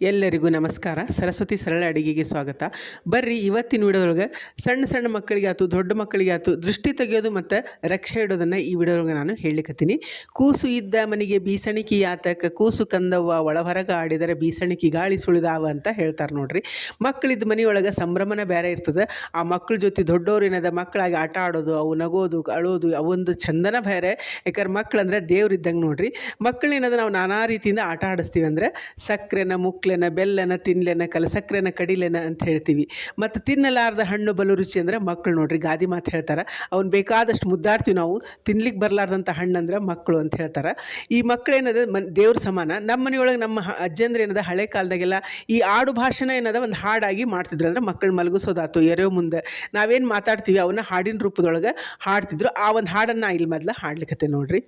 ಎಲ್ಲರಿಗೂ ನಮಸ್ಕಾರ. ಸರಸ್ವತಿ ಸರಳ ಅಡುಗೆಗೆ ಸ್ವಾಗತ. ಬರ್ರಿ ಇವತ್ತಿನ ವಿಡಿಯೋದೊಳಗೆ ಸಣ್ಣ ಸಣ್ಣ ಮಕ್ಕಳಿಗೆ ಆಯ್ತು, ದೊಡ್ಡ ಮಕ್ಕಳಿಗೆ ಆಯ್ತು, ದೃಷ್ಟಿ ತೆಗೆಯೋದು ಮತ್ತು ರಕ್ಷೆ ಇಡೋದನ್ನು ಈ ವಿಡಿಯೋದೊಳಗೆ ನಾನು ಹೇಳಲಿಕತ್ತೀನಿ. ಕೂಸು ಇದ್ದ ಮನೆಗೆ ಬೀಸಣಿಕೆ ಯಾತಕ, ಕೂಸು ಕಂದವ್ವ ಒಳಹೊರಗೆ ಆಡಿದರೆ ಬೀಸಣಿಕೆ ಗಾಳಿ ಸುಳಿದಾವ ಅಂತ ಹೇಳ್ತಾರೆ ನೋಡ್ರಿ. ಮಕ್ಕಳಿದ್ದ ಮನೆಯೊಳಗೆ ಸಂಭ್ರಮನ ಬೇರೆ ಇರ್ತದೆ. ಆ ಮಕ್ಕಳ ಜೊತೆ ದೊಡ್ಡವ್ರು ಏನದ ಮಕ್ಕಳಾಗಿ ಆಟ ಆಡೋದು, ಅವು ನಗೋದು, ಅಳೋದು, ಅವೊಂದು ಚಂದನ ಬೇರೆ. ಯಾಕಂದ್ರೆ ಮಕ್ಕಳಂದ್ರೆ ದೇವ್ರು ಇದ್ದಂಗೆ ನೋಡ್ರಿ. ಮಕ್ಕಳೇನದ ನಾವು ನಾನಾ ರೀತಿಯಿಂದ ಆಟ ಆಡಿಸ್ತೀವಿ. ಅಂದರೆ ಸಕ್ಕರೆನ ಮುಕ್ಲೆನ ಬೆಲ್ಲನ ತಿನ್ಲೆನ ಕಲಸಕ್ರೆನ ಕಡಿಲೆನ ಅಂತ ಹೇಳ್ತೀವಿ. ಮತ್ತು ತಿನ್ನಲಾರ್ದ ಹಣ್ಣು ಬಲು ರುಚಿ ಅಂದರೆ ಮಕ್ಕಳು ನೋಡ್ರಿ. ಗಾದಿ ಮಾತು ಹೇಳ್ತಾರೆ. ಅವ್ನು ಬೇಕಾದಷ್ಟು ಮುದ್ದಾಡ್ತೀವಿ ನಾವು. ತಿನ್ಲಿಕ್ಕೆ ಬರಲಾರ್ದಂಥ ಹಣ್ಣು ಅಂದ್ರೆ ಮಕ್ಕಳು ಅಂತ ಹೇಳ್ತಾರೆ. ಈ ಮಕ್ಕಳೇನದ ದೇವ್ರ ಸಮಾನ. ನಮ್ಮ ಮನೆಯೊಳಗೆ ನಮ್ಮ ಅಜ್ಜಂದ್ರೆ ಏನದ ಹಳೆ ಕಾಲದಾಗೆಲ್ಲ ಈ ಆಡು ಭಾಷಣ ಏನದ ಒಂದು ಹಾಡಾಗಿ ಮಾಡ್ತಿದ್ರು. ಅಂದ್ರೆ ಮಕ್ಕಳು ಮಲಗಿಸೋದಾತು, ಎರೆಯೋ ಮುಂದೆ ನಾವೇನು ಮಾತಾಡ್ತೀವಿ ಅವನ್ನ ಹಾಡಿನ ರೂಪದೊಳಗೆ ಹಾಡ್ತಿದ್ರು. ಆ ಒಂದು ಹಾಡನ್ನು ಇಲ್ಲಿ ಮೊದಲು ಹಾಡ್ಲಿಕ್ಕತ್ತೆ ನೋಡ್ರಿ.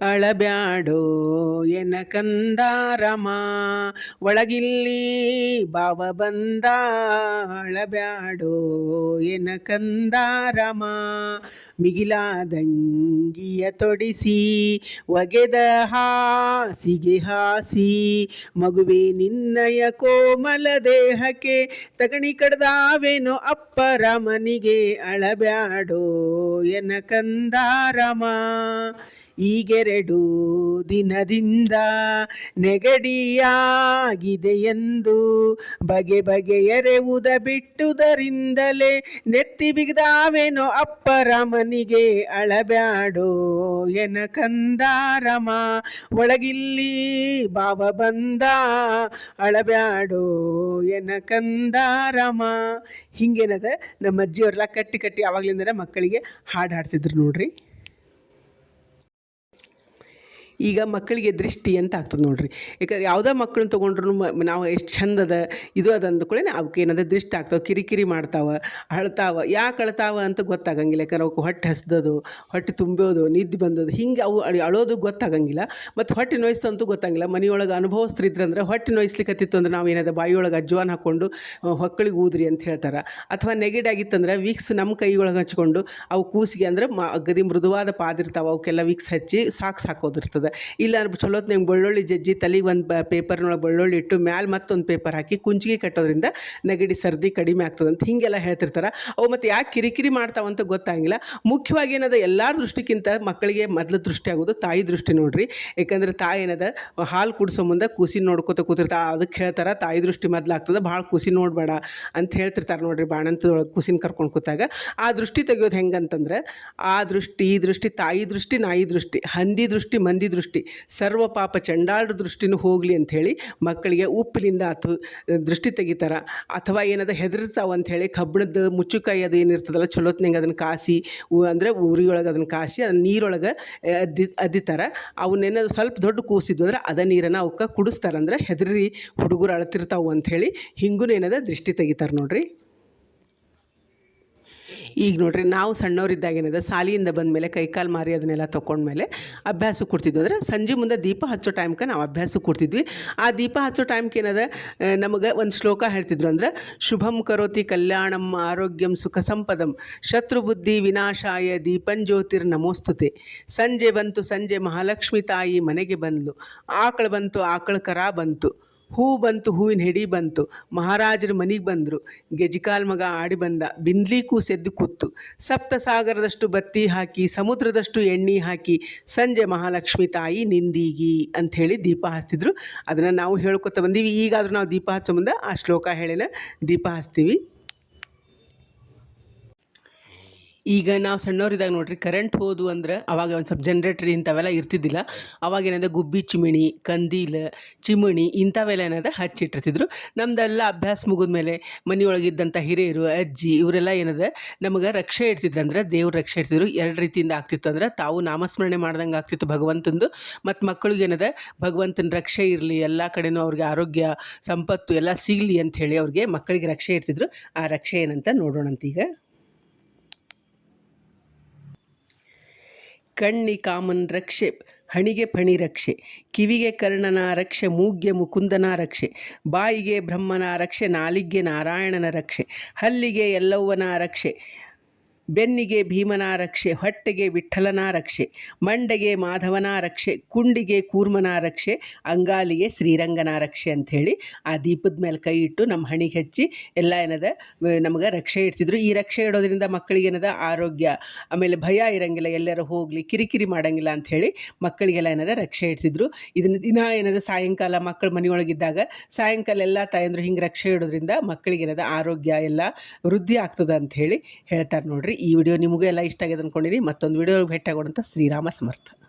ಅಳಬ್ಯಾಡೋ ಎನ ಕಂದಾರಮ ಒಳಗಿಲ್ಲಿ ಬಾವ ಬಂದ, ಅಳಬ್ಯಾಡೋ ಎನ ಕಂದಾರಮ ಮಿಗಿಲಾದಂಗಿಯ ತೊಡಿಸಿ ಒಗೆದ ಹಾಸಿಗೆ ಹಾಸಿ, ಮಗುವೆ ನಿನ್ನಯ ಕೋಮಲ ದೇಹಕ್ಕೆ ತಗಣಿ ಕಡ್ದಾವೇನೋ ಅಪ್ಪರಮನಿಗೆ, ಅಳಬ್ಯಾಡೋ ಎನ ಕಂದಾರಮ ಈಗೆರಡು ದಿನದಿಂದ ನೆಗಡಿಯಾಗಿದೆ ಎಂದು ಬಗೆ ಬಗೆಯರೆವುದ ಬಿಟ್ಟುದರಿಂದಲೇ ನೆತ್ತಿ ಬಿಗಿದಾವೇನೋ ಅಪ್ಪರಮನಿಗೆ, ಅಳಬ್ಯಾಡೋ ಎನ ಕಂದಾರಮ ಒಳಗಿಲ್ಲಿ ಬಾವ ಬಂದ, ಅಳಬ್ಯಾಡೋ ಎನ ಕಂದಾರಮ. ಹಿಂಗೇನದ ನಮ್ಮ ಅಜ್ಜಿಯವರೆಲ್ಲ ಕಟ್ಟಿ ಕಟ್ಟಿ ಆವಾಗಲಿಂದ ಮಕ್ಕಳಿಗೆ ಹಾಡು ಹಾಡ್ತಿದ್ರು ನೋಡ್ರಿ. ಈಗ ಮಕ್ಕಳಿಗೆ ದೃಷ್ಟಿ ಅಂತ ಆಗ್ತದೆ ನೋಡ್ರಿ. ಯಾಕಂದ್ರೆ ಯಾವುದೇ ಮಕ್ಕಳನ್ನ ತೊಗೊಂಡ್ರು ನಾವು ಎಷ್ಟು ಚಂದದ ಇದು ಅದು ಅಂದ್ಕೊಳ್ಳಿ ಅವಕ್ಕೆ ಏನದ ದೃಷ್ಟಿ ಆಗ್ತಾವೆ, ಕಿರಿಕಿರಿ ಮಾಡ್ತಾವೆ, ಅಳ್ತಾವೆ. ಯಾಕೆ ಅಳ್ತಾವ ಅಂತ ಗೊತ್ತಾಗಂಗಿಲ್ಲ. ಯಾಕಂದ್ರೆ ಅವಕ್ಕೆ ಹೊಟ್ಟೆ ಹಸ್ದೋದು, ಹೊಟ್ಟೆ ತುಂಬೋದು, ನಿದ್ದೆ ಬಂದೋದು, ಹಿಂಗೆ ಅವು ಅಳೋದು ಗೊತ್ತಾಗಂಗಿಲ್ಲ. ಮತ್ತು ಹೊಟ್ಟೆ ನೋಯಿಸ್ತಂತೂ ಗೊತ್ತಾಗಿಲ್ಲ. ಮನೆಯೊಳಗೆ ಅನುಭವಿಸ್ತಿದ್ರಂದ್ರೆ ಹೊಟ್ಟೆ ನೋಯಿಸ್ಲಿಕ್ಕತ್ತಿತ್ತು ಅಂದ್ರೆ ನಾವು ಏನದ ಬಾಯಿಯೊಳಗೆ ಅಜ್ವಾನ ಹಾಕ್ಕೊಂಡು ಹೊಕ್ಕಳಿಗೆ ಊದ್ರಿ ಅಂತ ಹೇಳ್ತಾರೆ. ಅಥವಾ ನೆಗಡಿಯಾಗಿತ್ತಂದ್ರೆ ವೀಕ್ಸ್ ನಮ್ಮ ಕೈಯೊಳಗೆ ಹಚ್ಕೊಂಡು ಅವು ಕೂಸಿಗೆ ಅಂದ್ರೆ ಅಗದಿ ಮೃದುವಾದ ಪಾದಿರ್ತಾವೆ, ಅವಕ್ಕೆಲ್ಲ ವೀಕ್ಸ್ ಹಚ್ಚಿ ಸಾಕೋದಿರ್ತದೆ. ಇಲ್ಲ ಚಲೋತ್ ನಂಗೆ ಬೆಳ್ಳುಳ್ಳಿ ಜಜ್ಜಿ ತಲೆಗೆ ಒಂದು ಪೇಪರ್ನೊಳಗೆ ಬೆಳ್ಳುಳ್ಳಿ ಇಟ್ಟು ಮ್ಯಾಲೆ ಮತ್ತೊಂದು ಪೇಪರ್ ಹಾಕಿ ಕುಂಚಿಗೆ ಕಟ್ಟೋದ್ರಿಂದ ನೆಗಡಿ ಸರ್ದಿ ಕಡಿಮೆ ಆಗ್ತದೆ ಅಂತ ಹೀಗೆಲ್ಲ ಹೇಳ್ತಿರ್ತಾರೆ. ಅವು ಮತ್ತು ಯಾಕೆ ಕಿರಿಕಿರಿ ಮಾಡ್ತಾವಂತ ಗೊತ್ತಾಗಿಲ್ಲ. ಮುಖ್ಯವಾಗಿ ಏನದ ಎಲ್ಲರ ದೃಷ್ಟಿಗಿಂತ ಮಕ್ಕಳಿಗೆ ಮೊದಲು ದೃಷ್ಟಿ ಆಗೋದು ತಾಯಿ ದೃಷ್ಟಿ ನೋಡ್ರಿ. ಯಾಕಂದ್ರೆ ತಾಯಿ ಏನದ ಹಾಲು ಕುಡಿಸೋ ಮುಂದೆ ಕೂಸಿನ ನೋಡ್ಕೊತ ಕೂತಿರ್ತಾರೆ. ಅದಕ್ಕೆ ಹೇಳ್ತಾರೆ ತಾಯಿ ದೃಷ್ಟಿ ಮೊದಲು ಆಗ್ತದೆ, ಭಾಳ ಕೂಸಿ ನೋಡಬೇಡ ಅಂತ ಹೇಳ್ತಿರ್ತಾರೆ ನೋಡ್ರಿ. ಬಾಣಂತದೊಳಗೆ ಕೂಸಿನ ಕರ್ಕೊಂಡು ಕೂತಾಗ ಆ ದೃಷ್ಟಿ ತೆಗೆಯೋದು ಹೆಂಗಂತಂದ್ರೆ ಆ ದೃಷ್ಟಿ, ಈ ದೃಷ್ಟಿ, ತಾಯಿ ದೃಷ್ಟಿ, ನಾಯಿ ದೃಷ್ಟಿ, ಹಂದಿ ದೃಷ್ಟಿ, ಮಂದಿ ದೃಷ್ಟಿ, ಸರ್ವ ಪಾಪ ಚಂಡಾಳರ ದೃಷ್ಟಿನೂ ಹೋಗಲಿ ಅಂಥೇಳಿ ಮಕ್ಕಳಿಗೆ ಉಪ್ಪಿನಿಂದ ಅಥವಾ ದೃಷ್ಟಿ ತೆಗಿತಾರ. ಅಥವಾ ಏನದ ಹೆದರ್ತಾವ ಅಂಥೇಳಿ ಕಬ್ಬಿಣದ ಮುಚ್ಚುಕಾಯಿ ಅದು ಏನಿರ್ತದಲ್ಲ ಚಲೋತ್ನಂಗೆ ಅದನ್ನು ಕಾಸಿ ಅಂದರೆ ಉರಿಯೊಳಗೆ ಅದನ್ನು ಕಾಸಿ ಅದನ್ನು ನೀರೊಳಗೆ ಅದ್ದಿತಾರ. ಅವನ್ನೇನಾದ್ರು ಸ್ವಲ್ಪ ದೊಡ್ಡ ಕೂಸಿದ್ವು ಅಂದ್ರೆ ಅದ ನೀರನ್ನು ಅವಕ್ಕೆ ಕುಡಿಸ್ತಾರೆ. ಅಂದ್ರೆ ಹೆದರಿ ಹುಡುಗರು ಅಳ್ತಿರ್ತಾವು ಅಂಥೇಳಿ ಹಿಂಗೂ ಏನದ ದೃಷ್ಟಿ ತೆಗಿತಾರೆ ನೋಡ್ರಿ. ಈಗ ನೋಡ್ರಿ, ನಾವು ಸಣ್ಣವರಿದ್ದಾಗೇನದ ಶಾಲೆಯಿಂದ ಬಂದಮೇಲೆ ಕೈಕಾಲು ಮಾರಿ ಅದನ್ನೆಲ್ಲ ತೊಗೊಂಡ್ಮೇಲೆ ಅಭ್ಯಾಸ ಕೊಡ್ತಿದ್ವಿ. ಅಂದರೆ ಸಂಜೆ ಮುಂದೆ ದೀಪ ಹಚ್ಚೋ ಟೈಮ್ಗೆ ನಾವು ಅಭ್ಯಾಸ ಕೊಡ್ತಿದ್ವಿ. ಆ ದೀಪ ಹಚ್ಚೋ ಟೈಮ್ಗೆ ಏನದ ನಮಗೆ ಒಂದು ಶ್ಲೋಕ ಹೇಳ್ತಿದ್ರು. ಅಂದ್ರೆ ಶುಭಂ ಕರೋತಿ ಕಲ್ಯಾಣಂ ಆರೋಗ್ಯಂ ಸುಖ ಸಂಪದಂ ಶತ್ರುಬುದ್ಧಿ ವಿನಾಶಾಯ ದೀಪಂಜ್ಯೋತಿರ್ ನಮೋಸ್ತುತೆ. ಸಂಜೆ ಬಂತು ಸಂಜೆ ಮಹಾಲಕ್ಷ್ಮಿ ತಾಯಿ ಮನೆಗೆ ಬಂದ್ಲು, ಆಕಳು ಬಂತು ಆಕಳ ಕರ ಬಂತು, ಹೂ ಬಂತು ಹೂವಿನ ಹೆಡಿ ಬಂತು, ಮಹಾರಾಜರು ಮನೆಗೆ ಬಂದರು, ಗೆಜ್ಕಾಲ್ ಮಗ ಆಡಿ ಬಂದ, ಬಿಂದ್ಲಿ ಕೂಸೆದ್ದು ಕೂತು, ಸಪ್ತ ಸಾಗರದಷ್ಟು ಬತ್ತಿ ಹಾಕಿ ಸಮುದ್ರದಷ್ಟು ಎಣ್ಣೆ ಹಾಕಿ ಸಂಜೆ ಮಹಾಲಕ್ಷ್ಮಿ ತಾಯಿ ನಿಂದೀಗಿ ಅಂಥೇಳಿ ದೀಪ ಹಚ್ತಿದ್ರು. ಅದನ್ನು ನಾವು ಹೇಳ್ಕೊತ ಬಂದೀವಿ. ಈಗಾದರೂ ನಾವು ದೀಪ ಹಚ್ಚೋ ಮುಂದೆ ಆ ಶ್ಲೋಕ ಹೇಳಿನ ದೀಪ ಹಚ್ತೀವಿ. ಈಗ ನಾವು ಸಣ್ಣವರಿದ್ದಾಗ ನೋಡ್ರಿ, ಕರೆಂಟ್ ಹೋದು ಅಂದ್ರೆ ಅವಾಗ ಒಂದು ಸ್ವಲ್ಪ ಜನ್ರೇಟ್ರಿ ಇಂಥವೆಲ್ಲ ಇರ್ತಿದ್ದಿಲ್ಲ. ಅವಾಗ ಏನದ ಗುಬ್ಬಿ ಚಿಮಿಣಿ, ಕಂದೀಲ, ಚಿಮಣಿ ಇಂಥವೆಲ್ಲ ಏನದ ಹಚ್ಚಿಟ್ಟಿರ್ತಿದ್ರು. ನಮ್ದೆಲ್ಲ ಅಭ್ಯಾಸ ಮುಗಿದ್ಮೇಲೆ ಮನೆಯೊಳಗಿದ್ದಂಥ ಹಿರಿಯರು, ಅಜ್ಜಿ ಇವರೆಲ್ಲ ಏನದ ನಮಗೆ ರಕ್ಷೆ ಇಡ್ತಿದ್ರು. ಅಂದ್ರೆ ದೇವ್ರ ರಕ್ಷೆ ಇಡ್ತಿದ್ರು. ಎರಡು ರೀತಿಯಿಂದ ಆಗ್ತಿತ್ತು. ಅಂದ್ರೆ ತಾವು ನಾಮಸ್ಮರಣೆ ಮಾಡ್ದಂಗೆ ಆಗ್ತಿತ್ತು ಭಗವಂತಂದು, ಮತ್ತು ಮಕ್ಕಳಿಗೆ ಏನದ ಭಗವಂತನ ರಕ್ಷೆ ಇರಲಿ, ಎಲ್ಲ ಕಡೆನೂ ಅವ್ರಿಗೆ ಆರೋಗ್ಯ ಸಂಪತ್ತು ಎಲ್ಲ ಸಿಗಲಿ ಅಂಥೇಳಿ ಅವ್ರಿಗೆ ಮಕ್ಕಳಿಗೆ ರಕ್ಷೆ ಇಡ್ತಿದ್ರು. ಆ ರಕ್ಷೆ ಏನಂತ ನೋಡೋಣಂತ ಈಗ. ಕಣ್ಣಿ ಕಾಮನ್ ರಕ್ಷೆ, ಹಣಿಗೆ ಫಣಿ ರಕ್ಷೆ, ಕಿವಿಗೆ ಕರ್ಣನ ರಕ್ಷೆ, ಮೂಗ್ಯ ಮುಕುಂದನ ರಕ್ಷೆ, ಬಾಯಿಗೆ ಬ್ರಹ್ಮನ ರಕ್ಷೆ, ನಾಲಿಗೆ ನಾರಾಯಣನ ರಕ್ಷೆ, ಹಲ್ಲಿಗೆ ಎಲ್ಲವ್ವನ ರಕ್ಷೆ, ಬೆನ್ನಿಗೆ ಭೀಮನ ರಕ್ಷೆ, ಹೊಟ್ಟೆಗೆ ವಿಠ್ಠಲನ ರಕ್ಷೆ, ಮಂಡೆಗೆ ಮಾಧವನ ರಕ್ಷೆ, ಕುಂಡಿಗೆ ಕೂರ್ಮನ ರಕ್ಷೆ, ಅಂಗಾಲಿಗೆ ಶ್ರೀರಂಗನ ರಕ್ಷೆ ಅಂಥೇಳಿ ಆ ದೀಪದ ಮೇಲೆ ಕೈ ಇಟ್ಟು ನಮ್ಮ ಹಣಿಗೆ ಹಚ್ಚಿ ಎಲ್ಲ ನಮಗೆ ರಕ್ಷೆ ಇಡ್ತಿದ್ರು. ಈ ರಕ್ಷೆ ಇಡೋದ್ರಿಂದ ಮಕ್ಕಳಿಗೆ ಆರೋಗ್ಯ, ಆಮೇಲೆ ಭಯ ಇರಂಗಿಲ್ಲ, ಎಲ್ಲರೂ ಹೋಗಲಿ ಕಿರಿಕಿರಿ ಮಾಡೋಂಗಿಲ್ಲ ಅಂಥೇಳಿ ಮಕ್ಕಳಿಗೆಲ್ಲ ರಕ್ಷೆ ಇಡ್ತಿದ್ರು. ಇದನ್ನು ದಿನ ಸಾಯಂಕಾಲ ಮಕ್ಕಳು ಮನೆಯೊಳಗಿದ್ದಾಗ ಸಾಯಂಕಾಲ ಎಲ್ಲ ತಾಯಂದ್ರು ಹಿಂಗೆ ರಕ್ಷೆ ಇಡೋದ್ರಿಂದ ಮಕ್ಕಳಿಗೆ ಆರೋಗ್ಯ ಎಲ್ಲ ವೃದ್ಧಿ ಆಗ್ತದೆ ಅಂಥೇಳಿ ಹೇಳ್ತಾರೆ ನೋಡ್ರಿ. ಈ ವಿಡಿಯೋ ನಿಮಗೂ ಎಲ್ಲ ಇಷ್ಟ ಆಗಿದೆ ಅಂದ್ಕೊಂಡಿನಿ. ಮತ್ತೊಂದು ವಿಡಿಯೋ ಭೇಟಿಯಾಗೋಣಂತ. ಶ್ರೀರಾಮ ಸಮರ್ಥ.